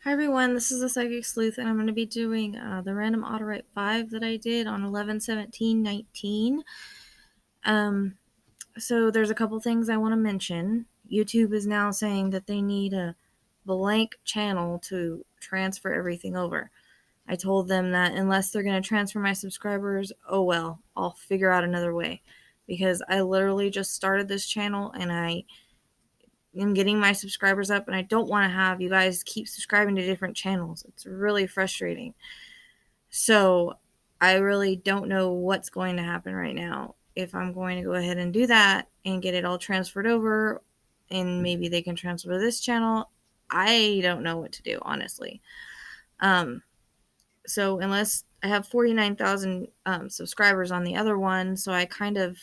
Hi everyone, this is the Psychic Sleuth, and I'm going to be doing the random Autowrite 5 that I did on 11/17/19. So there's a couple things I want to mention. YouTube is now saying that they need a blank channel to transfer everything over. I told them that unless they're going to transfer my subscribers, oh well, I'll figure out another way. Because I literally just started this channel and I am getting my subscribers up, and I don't want to have you guys keep subscribing to different channels. It's really frustrating. So I really don't know what's going to happen right now. If I'm going to go ahead and do that and get it all transferred over, and maybe they can transfer to this channel, I don't know what to do, honestly. So unless I have 49,000 subscribers on the other one, so I kind of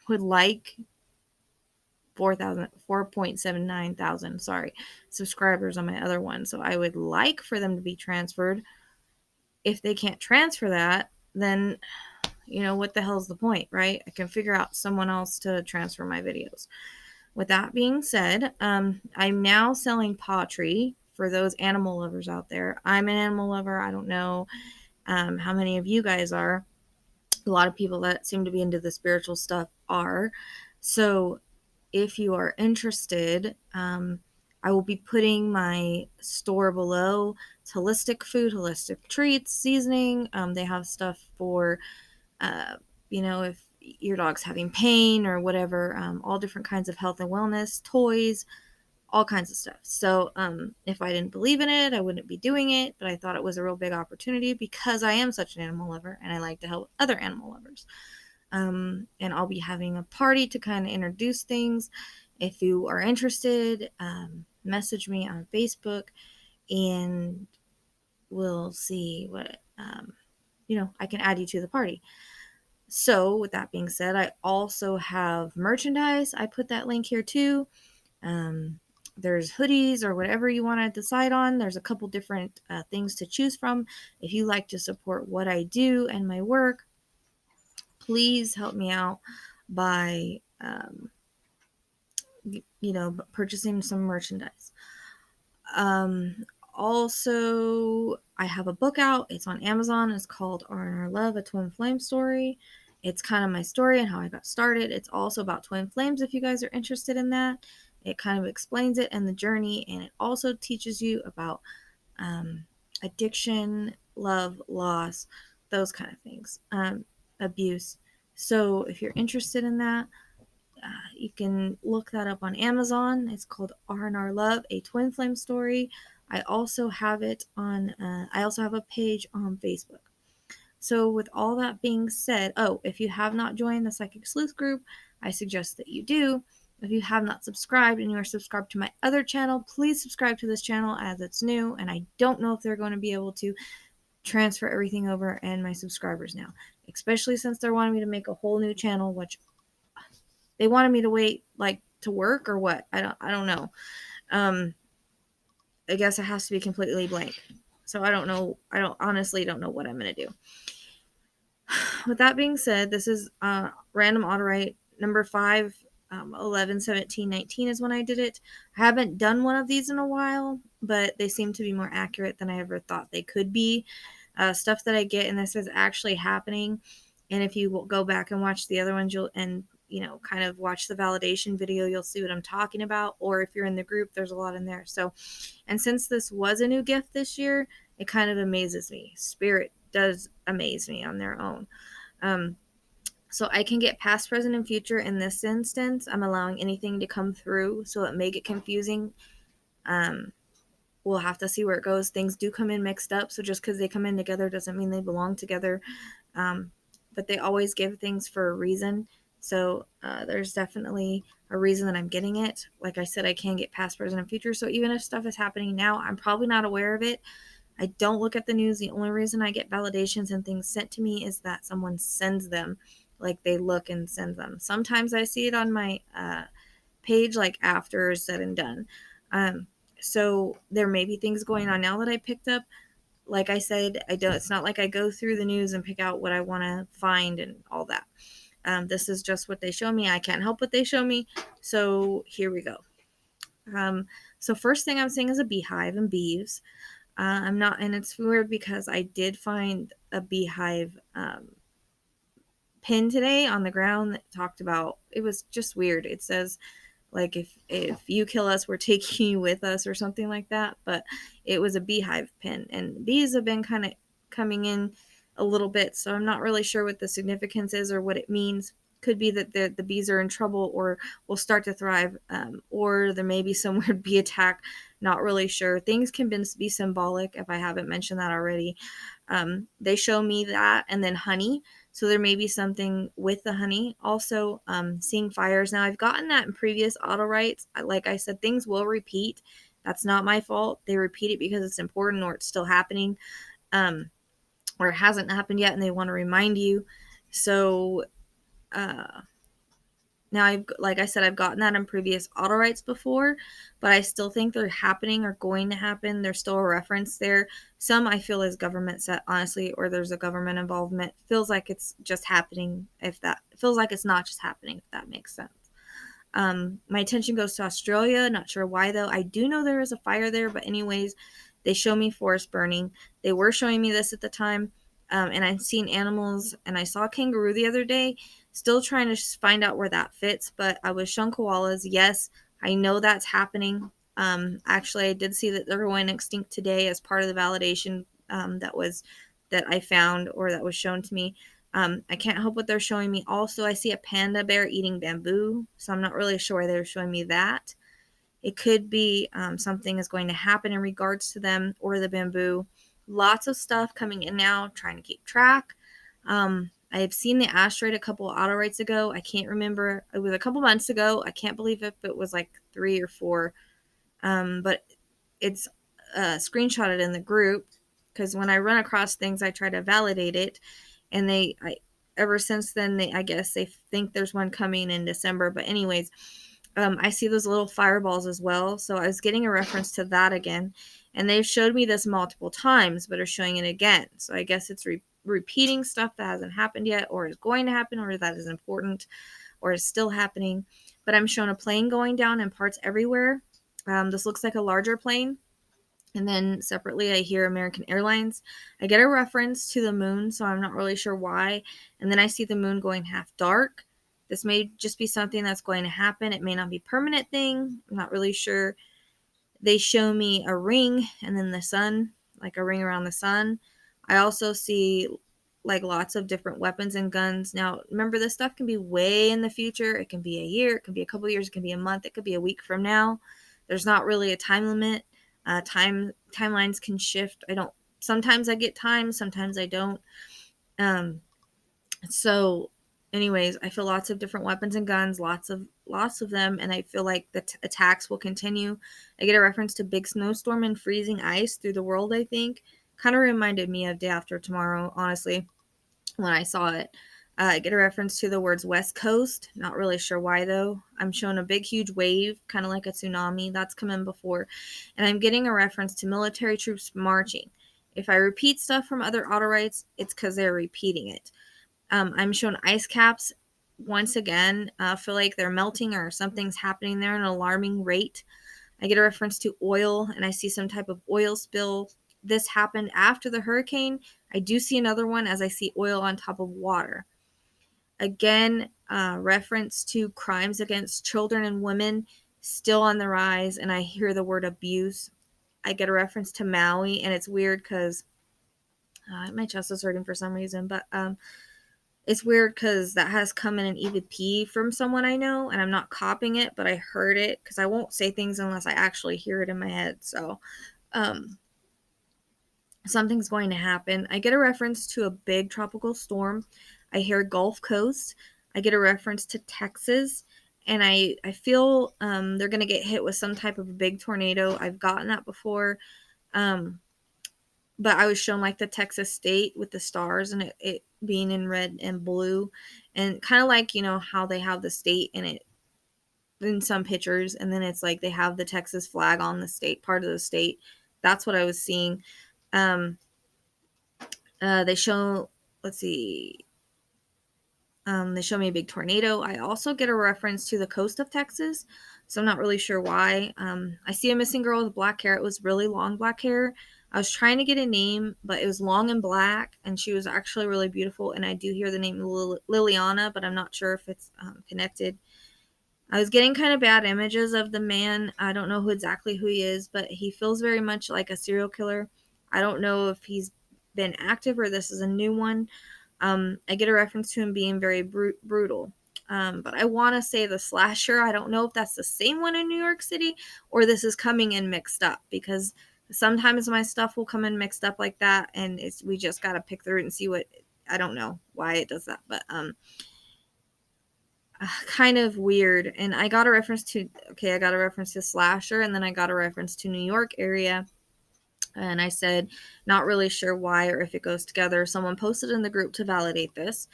would like 4.79 thousand, subscribers on my other one. So I would like for them to be transferred. If they can't transfer that, then what the hell's the point, right? I can figure out someone else to transfer my videos. With that being said, I'm now selling pottery for those animal lovers out there. I'm an animal lover. I don't know how many of you guys are. A lot of people that seem to be into the spiritual stuff are. So if you are interested, I will be putting my store below. It's holistic food, holistic treats, seasoning. They have stuff for, if your dog's having pain or whatever, all different kinds of health and wellness, toys, all kinds of stuff. So if I didn't believe in it, I wouldn't be doing it, but I thought it was a real big opportunity because I am such an animal lover and I like to help other animal lovers. And I'll be having a party to kind of introduce things. If you are interested, message me on Facebook and we'll see what, I can add you to the party. So with that being said, I also have merchandise. I put that link here too. There's hoodies or whatever you want to decide on. There's a couple different things to choose from. If you like to support what I do and my work, please help me out by purchasing some merchandise. Also, I have a book out. It's on Amazon. It's called R&R Love, a Twin Flame Story. It's kind of my story and how I got started. It's also about twin flames if you guys are interested in that. It kind of explains it and the journey, and it also teaches you about addiction, love, loss, those kind of things, abuse. So if you're interested in that, you can look that up on Amazon. It's called R&R Love, a Twin Flame Story. I also have it on, I also have a page on Facebook. So with all that being said, if you have not joined the Psychic Sleuth group, I suggest that you do. If you have not subscribed and you are subscribed to my other channel, please subscribe to this channel as it's new, and I don't know if they're going to be able to transfer everything over and my subscribers now, especially since they're wanting me to make a whole new channel, which they wanted me to wait to work or what. I don't know. I guess it has to be completely blank. So I don't know. I honestly don't know what I'm going to do. With that being said, this is random Autowrite number 5, 11/17/19 is when I did it. I haven't done one of these in a while, but they seem to be more accurate than I ever thought they could be. Stuff that I get in this is actually happening. And if you go back and watch the other ones, you'll kind of watch the validation video, you'll see what I'm talking about. Or if you're in the group, there's a lot in there. So, and since this was a new gift this year, it kind of amazes me. Spirit does amaze me on their own. So I can get past, present, and future. In this instance, I'm allowing anything to come through, so it may get confusing. We'll have to see where it goes. Things do come in mixed up, so just because they come in together doesn't mean they belong together. But they always give things for a reason. So there's definitely a reason that I'm getting it. Like I said, I can get past, present, and future. So even if stuff is happening now, I'm probably not aware of it. I don't look at the news. The only reason I get validations and things sent to me is that someone sends them. Like they look and send them. Sometimes I see it on my page after it's said and done. So there may be things going on now that I picked up. Like I said, it's not like I go through the news and pick out what I want to find and all that. This is just what they show me. I can't help what they show me. So here we go. So first thing I'm seeing is a beehive and bees. I'm not, and it's weird because I did find a beehive pin today on the ground that talked about, it was just weird. It says, like, if you kill us, we're taking you with us, or something like that. But it was a beehive pin, and bees have been kind of coming in a little bit, so I'm not really sure what the significance is or what it means. Could be that the bees are in trouble or will start to thrive, or there may be some weird bee attack. Not really sure. Things can be symbolic if I haven't mentioned that already. They show me that, and then honey. So there may be something with the honey. Also, seeing fires. Now, I've gotten that in previous Autowrites. Like I said, things will repeat. That's not my fault. They repeat it because it's important, or it's still happening, or it hasn't happened yet and they want to remind you. So now, like I said, I've gotten that in previous Autowrites before, but I still think they're happening or going to happen. There's still a reference there. Some I feel is government set, honestly, or there's a government involvement. Feels like it's just happening. If that feels like it's not just happening, if that makes sense. My attention goes to Australia. Not sure why though. I do know there is a fire there, but anyways, they show me forest burning. They were showing me this at the time, and I've seen animals, and I saw a kangaroo the other day. Still trying to find out where that fits, but I was shown koalas. Yes, I know that's happening. Actually, I did see that they're going extinct today as part of the validation that I found, or that was shown to me. I can't help what they're showing me. Also, I see a panda bear eating bamboo, so I'm not really sure why they're showing me that. It could be something is going to happen in regards to them or the bamboo. Lots of stuff coming in now, trying to keep track. I have seen the asteroid a couple of Autowrites ago. I can't remember. It was a couple months ago. I can't believe if it was like 3 or 4. But it's screenshotted in the group, because when I run across things, I try to validate it. And ever since then, I guess they think there's one coming in December. But anyways, I see those little fireballs as well. So I was getting a reference to that again. And they've showed me this multiple times, but are showing it again. So I guess it's repeating stuff that hasn't happened yet, or is going to happen, or that is important, or is still happening. But I'm shown a plane going down and parts everywhere. This looks like a larger plane. And then separately, I hear American Airlines. I get a reference to the moon, so I'm not really sure why. And then I see the moon going half dark. This may just be something that's going to happen. It may not be a permanent thing. I'm not really sure. They show me a ring and then the sun, like a ring around the sun. I also see like lots of different weapons and guns. Now, remember, this stuff can be way in the future. It can be a year. It can be a couple of years. It can be a month. It could be a week from now. There's not really a time limit. Timelines can shift. Sometimes I get time, sometimes I don't. So anyways, I feel lots of different weapons and guns, lots of them, and I feel like the attacks will continue. I get a reference to big snowstorm and freezing ice through the world, I think. Kind of reminded me of Day After Tomorrow, honestly, when I saw it. I get a reference to the words West Coast. Not really sure why, though. I'm shown a big, huge wave, kind of like a tsunami. That's come in before. And I'm getting a reference to military troops marching. If I repeat stuff from other Autowrites, it's because they're repeating it. I'm shown ice caps. Once again, I feel like they're melting or something's happening there at an alarming rate. I get a reference to oil, and I see some type of oil spill. This happened after the hurricane. I do see another one as I see oil on top of water. Again, reference to crimes against children and women still on the rise, and I hear the word abuse. I get a reference to Maui, and it's weird because my chest is hurting for some reason, but it's weird because that has come in an EVP from someone I know, and I'm not copying it, but I heard it, because I won't say things unless I actually hear it in my head. So something's going to happen. I get a reference to a big tropical storm. I hear Gulf Coast. I get a reference to Texas, and I feel they're going to get hit with some type of a big tornado. I've gotten that before, but I was shown like the Texas state with the stars, and it being in red and blue, and kind of like, how they have the state in it in some pictures, and then it's like they have the Texas flag on the state, part of the state. That's what I was seeing. They show, let's see, they show me a big tornado. I also get a reference to the coast of Texas. So I'm not really sure why. I see a missing girl with black hair. It was really long black hair. I was trying to get a name, but it was long and black, and she was actually really beautiful. And I do hear the name Liliana, but I'm not sure if it's connected. I was getting kind of bad images of the man. I don't know exactly who he is, but he feels very much like a serial killer. I don't know if he's been active or this is a new one. I get a reference to him being very brutal. But I want to say the slasher. I don't know if that's the same one in New York City or this is coming in mixed up, because sometimes my stuff will come in mixed up like that, and we just got to pick through it and see what. I don't know why it does that, but kind of weird. And I got a reference to slasher, and then I got a reference to New York area. And I said, not really sure why or if it goes together. Someone posted in the group to validate this.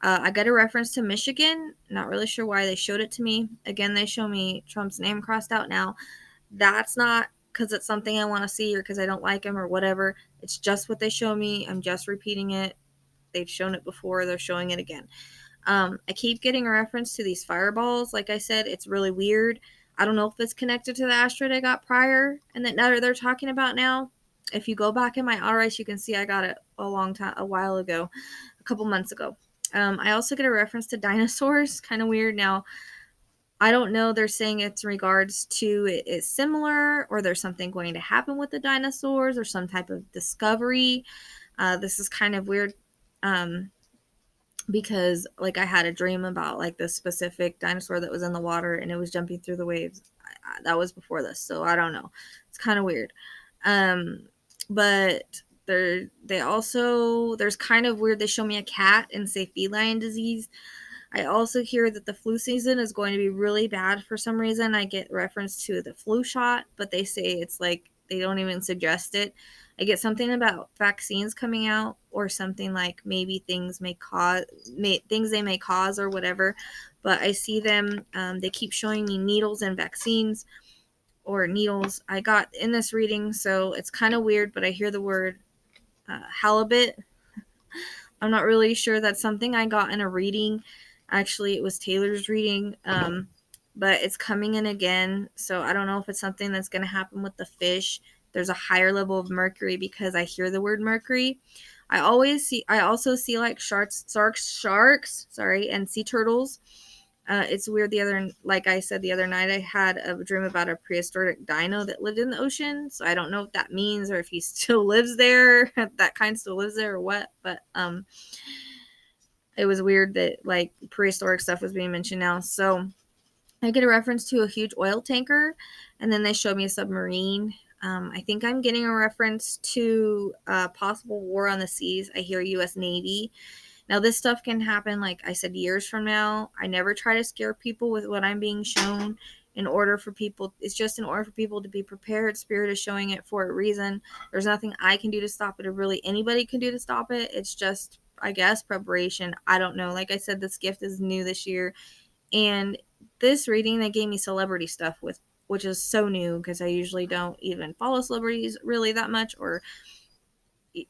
I got a reference to Michigan. Not really sure why they showed it to me. Again, they show me Trump's name crossed out now. That's not because it's something I want to see or because I don't like him or whatever. It's just what they show me. I'm just repeating it. They've shown it before. They're showing it again. I keep getting a reference to these fireballs. Like I said, it's really weird. I don't know if it's connected to the asteroid I got prior and that they're talking about now. If you go back in my Autowrite, you can see I got it a while ago, a couple months ago. I also get a reference to dinosaurs. Kind of weird. Now, I don't know. They're saying it's in regards to it is similar, or there's something going to happen with the dinosaurs, or some type of discovery. This is kind of weird. Because like I had a dream about like this specific dinosaur that was in the water and it was jumping through the waves. That was before this, so I don't know. It's kind of weird. But there's kind of weird. They show me a cat and say feline disease. I also hear that the flu season is going to be really bad for some reason. I get reference to the flu shot, but they say it's like they don't even suggest it. I get something about vaccines coming out or something like maybe things they may cause or whatever. But I see them. They keep showing me needles and vaccines or needles. I got in this reading, so it's kind of weird. But I hear the word halibut. I'm not really sure. That's something I got in a reading. Actually, it was Taylor's reading, but it's coming in again. So I don't know if it's something that's going to happen with the fish. There's a higher level of mercury because I hear the word mercury. I also see like sharks, and sea turtles. It's weird. Like I said the other night, I had a dream about a prehistoric dino that lived in the ocean. So I don't know what that means or if he still lives there, that kind still lives there or what. But it was weird that like prehistoric stuff was being mentioned now. So I get a reference to a huge oil tanker, and then they showed me a submarine. I think I'm getting a reference to a possible war on the seas. I hear U.S. Navy. Now, this stuff can happen, like I said, years from now. I never try to scare people with what I'm being shown. It's just in order for people to be prepared. Spirit is showing it for a reason. There's nothing I can do to stop it, or really anybody can do to stop it. It's just, I guess, preparation. I don't know. Like I said, this gift is new this year. And this reading, they gave me celebrity stuff which is so new because I usually don't even follow celebrities really that much or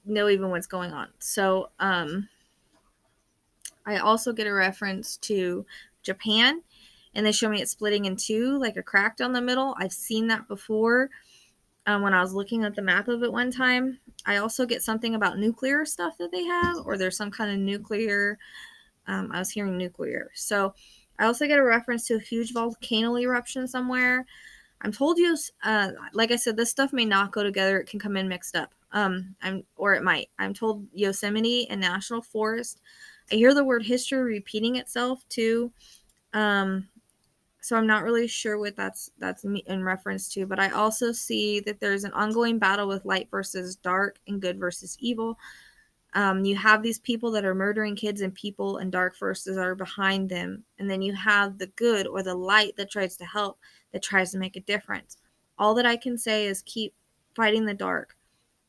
know even what's going on. So, I also get a reference to Japan, and they show me it splitting in two, like a crack down the middle. I've seen that before when I was looking at the map of it one time. I also get something about nuclear stuff that they have, or there's some kind of nuclear. I was hearing nuclear. So I also get a reference to a huge volcano eruption somewhere. I'm told like I said, this stuff may not go together. It can come in mixed up. Or it might. I'm told Yosemite and National Forest. I hear the word history repeating itself too. So I'm not really sure what that's in reference to, but I also see that there's an ongoing battle with light versus dark and good versus evil. You have these people that are murdering kids and people, and dark forces are behind them. And then you have the good or the light that tries to help, that tries to make a difference. All that I can say is keep fighting the dark.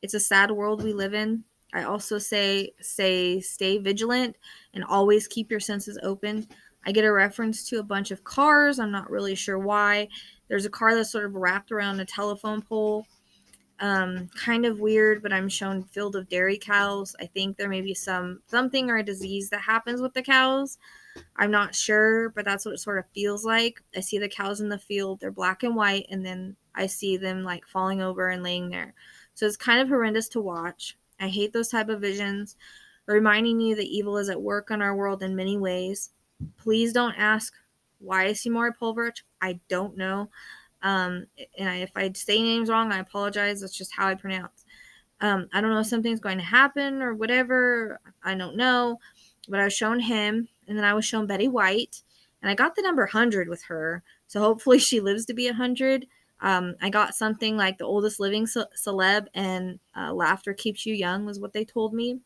It's a sad world we live in. I also say stay vigilant and always keep your senses open. I get a reference to a bunch of cars. I'm not really sure why. There's a car that's sort of wrapped around a telephone pole. Kind of weird, but I'm shown field of dairy cows. I think there may be something or a disease that happens with the cows. I'm not sure, but that's what it sort of feels like. I see the cows in the field. They're black and white, and then I see them like falling over and laying there. So it's kind of horrendous to watch. I hate those type of visions, reminding you that evil is at work in our world in many ways. Please don't ask why I see more Pulverich. I don't know. If I say names wrong, I apologize. That's just how I pronounce. I don't know if something's going to happen or whatever. I don't know. But I was shown him, and then I was shown Betty White, and I got the number 100 with her. So hopefully she lives to be 100. I got something like the oldest living celeb, and laughter keeps you young was what they told me.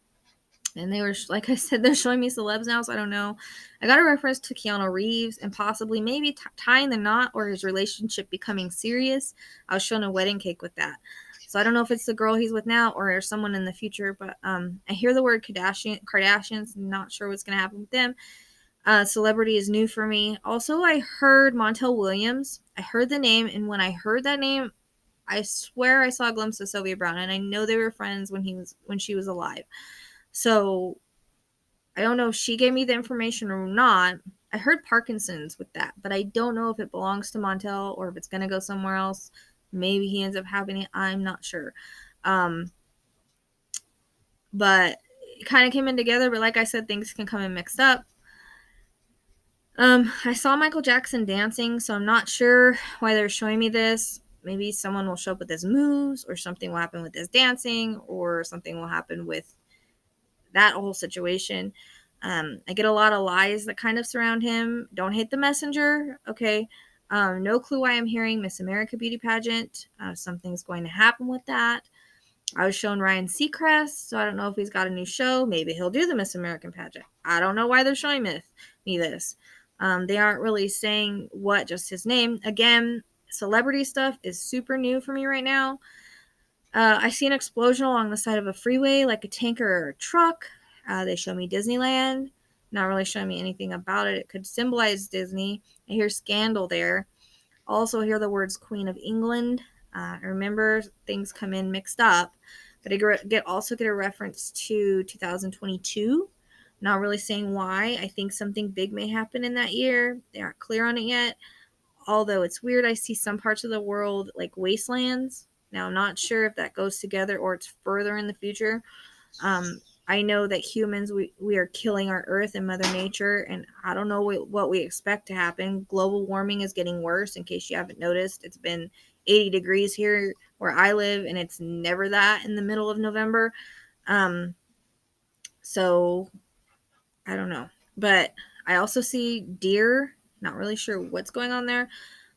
And they were, like I said, they're showing me celebs now, so I don't know. I got a reference to Keanu Reeves and possibly maybe tying the knot or his relationship becoming serious. I was shown a wedding cake with that. So I don't know if it's the girl he's with now or someone in the future, but I hear the word Kardashians. Not sure what's going to happen with them. Celebrity is new for me. Also, I heard Montel Williams. I heard the name, and when I heard that name, I swear I saw a glimpse of Sylvia Brown, and I know they were friends when she was alive. So I don't know if she gave me the information or not. I heard Parkinson's with that, but I don't know if it belongs to Montel or if it's going to go somewhere else. Maybe he ends up having it. I'm not sure. But it kind of came in together, but like I said, things can come in mixed up. I saw Michael Jackson dancing, so I'm not sure why they're showing me this. Maybe someone will show up with his moves, or something will happen with his dancing, or something will happen with that whole situation. I get a lot of lies that kind of surround him. Don't hate the messenger. Okay. No clue why I'm hearing Miss America beauty pageant. Something's going to happen with that. I was shown Ryan Seacrest, so I don't know if he's got a new show. Maybe he'll do the Miss American pageant. I don't know why they're showing me this. They aren't really saying what, just his name. Again, celebrity stuff is super new for me right now. I see an explosion along the side of a freeway, like a tanker or a truck. They show me Disneyland. Not really showing me anything about it. It could symbolize Disney. I hear scandal there. Also hear the words Queen of England. Remember, things come in mixed up. But I also get a reference to 2022. Not really saying why. I think something big may happen in that year. They aren't clear on it yet. Although it's weird, I see some parts of the world like wastelands. Now, I'm not sure if that goes together or it's further in the future. I know that humans, we are killing our earth and Mother Nature, and I don't know what we expect to happen. Global warming is getting worse, in case you haven't noticed. It's been 80 degrees here where I live, and it's never that in the middle of November. So, I don't know. But I also see deer. Not really sure what's going on there.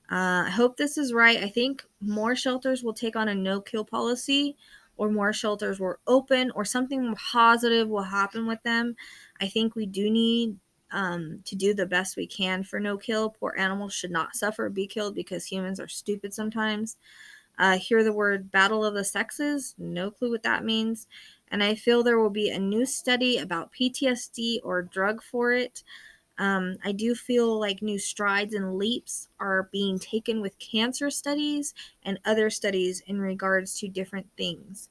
I hope this is right. I think more shelters will take on a no-kill policy, or more shelters will open, or something positive will happen with them. I think we do need to do the best we can for no-kill. Poor animals should not suffer or be killed because humans are stupid sometimes. Hear the word battle of the sexes. No clue what that means. And I feel there will be a new study about PTSD or drug for it. I do feel like new strides and leaps are being taken with cancer studies and other studies in regards to different things.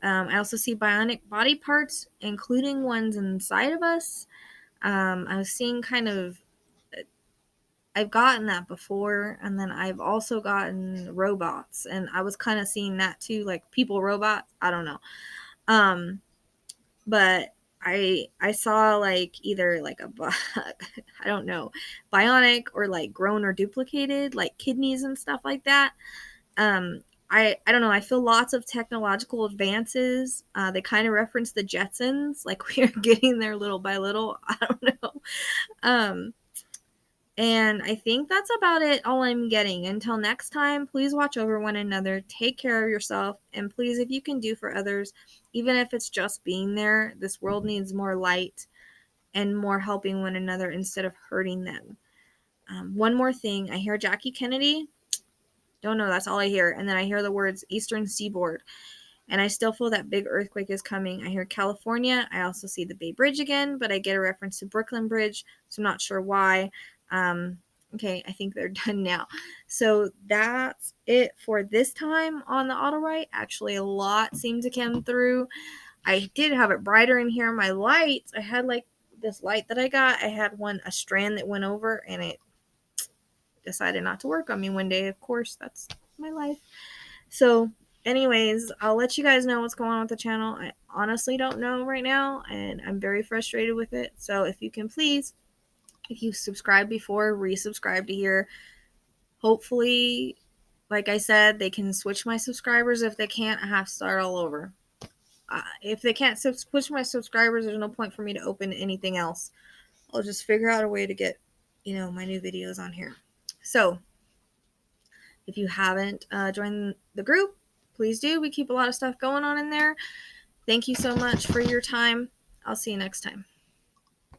I also see bionic body parts, including ones inside of us. I was seeing I've gotten that before, and then I've also gotten robots, and I was kind of seeing that too, like people robots. I don't know. But I saw like either like I don't know, bionic or like grown or duplicated, like kidneys and stuff like that. I don't know. I feel lots of technological advances. They kind of reference the Jetsons, like we are getting there little by little. I don't know. And I think that's about it, all I'm getting. Until next time, please watch over one another, take care of yourself, and please, if you can do for others, even if it's just being there, this world needs more light and more helping one another instead of hurting them. One more thing, I hear Jackie Kennedy. Don't know, that's all I hear. And then I hear the words Eastern Seaboard. And I still feel that big earthquake is coming. I hear California. I also see the Bay Bridge again, but I get a reference to Brooklyn Bridge, so I'm not sure why. Okay, I think they're done now. So that's it for this time on the Autowrite. Actually, a lot seemed to come through. I did have it brighter in here. My lights, I had like this light that I got, I had a strand that went over, and it decided not to work on me one day. Of course, that's my life. So anyways, I'll let you guys know what's going on with the channel. I honestly don't know right now, and I'm very frustrated with it. So if you can please, if you subscribed before, resubscribe to here. Hopefully, like I said, they can switch my subscribers. If they can't, I have to start all over. If they can't switch my subscribers, there's no point for me to open anything else. I'll just figure out a way to get, my new videos on here. So if you haven't joined the group, please do. We keep a lot of stuff going on in there. Thank you so much for your time. I'll see you next time.